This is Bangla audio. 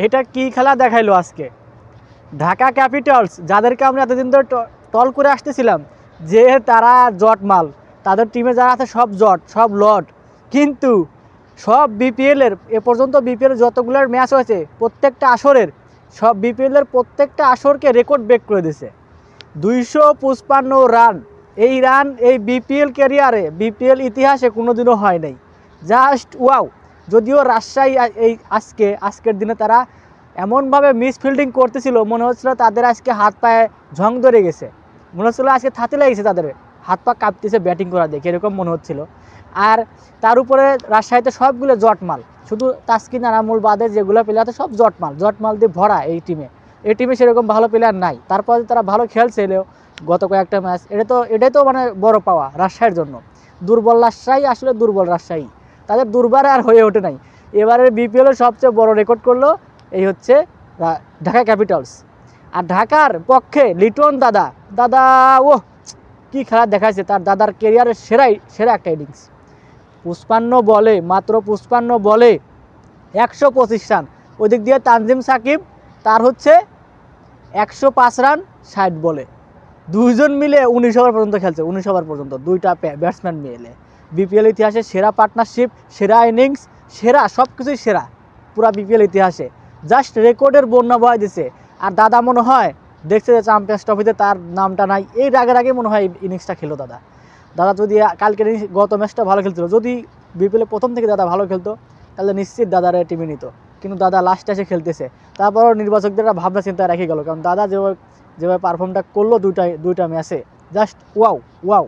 এটা কি খেলা দেখাইলো আজকে ঢাকা ক্যাপিটালস, যাদেরকে আমরা এতদিন ধরে টল করে আসতেছিলাম যে তারা জট মাল, তাদের টিমে যারা আছে সব জট, সব লট, কিন্তু সব বিপিএলের এ পর্যন্ত বিপিএল যতগুলোর ম্যাচ হয়েছে প্রত্যেকটা আসরের, সব বিপিএলের প্রত্যেকটা আসরকে রেকর্ড ব্রেক করে দিয়েছে। 255 রান, এই রান এই বিপিএল ক্যারিয়ারে, বিপিএল ইতিহাসে কোনোদিনও হয় নাই। Just wow. যদিও রাজশাহী আজকের দিনে তারা এমনভাবে মিস ফিল্ডিং করতেছিল, মনে হচ্ছিল তাদের আজকে হাত পায়ে ঝং ধরে গেছে, মনে হচ্ছিল আজকে থাতে লেগেছে, তাদের হাত পা কাঁপতেছে ব্যাটিং করা দেখে, এরকম মনে হচ্ছিল। আর তার উপরে রাজশাহীতে সবগুলো জটমাল, শুধু তাসকিন আনামুল বাদে যেগুলো প্লেয়ার আছে সব জটমাল দিয়ে ভরা এই টিমে সেরকম ভালো প্লেয়ার নাই। তারপর তারা ভালো খেলছেলেও গত কয়েকটা ম্যাচ, এটাই তো মানে বড় পাওয়া রাজশাহীর জন্য। দুর্বল রাজশাহী, আসলে দুর্বল রাজশাহী, তাদের দুর্বারে আর হয়ে ওঠে নাই। এবারের বিপিএলের সবচেয়ে বড় রেকর্ড করলো এই হচ্ছে ঢাকা ক্যাপিটালস। আর ঢাকার পক্ষে লিটন দাদা ও কি খেলা দেখাচ্ছে, তার দাদার কেরিয়ারের সেরা একটা ইনিংস। 55 বলে, মাত্র 55 বলে 125 রান। ওদিক দিয়ে তানজিম সাকিব, তার হচ্ছে 105 রান 60 বলে। দুইজন মিলে 19 ওভার পর্যন্ত খেলছে, 19 ওভার পর্যন্ত, দুইটা ব্যাটসম্যান মিলে। বিপিএল ইতিহাসে সেরা পার্টনারশিপ, সেরা ইনিংস, সেরা সব কিছুই সেরা পুরা বিপিএল ইতিহাসে। জাস্ট রেকর্ডের বন্যা বয় দিছে। আর দাদা মনে হয় দেখছে যে চ্যাম্পিয়ন্স ট্রফিতে তার নামটা নাই, এই রাগের আগে মনে হয় ইনিংসটা খেলো দাদা যদি কালকের গত ম্যাচটা ভালো খেলছিল, যদি বিপিএলে প্রথম থেকে দাদা ভালো খেলতো তাহলে নিশ্চিত দাদার টিমে নিত। কিন্তু দাদা লাস্টে এসে খেলতেছে, তারপরও নির্বাচকদের ভাবনা চিন্তায় রেখে গেল, কারণ দাদা যেভাবে পারফর্মটা করলো দুইটা ম্যাচে, জাস্ট ওয়াও।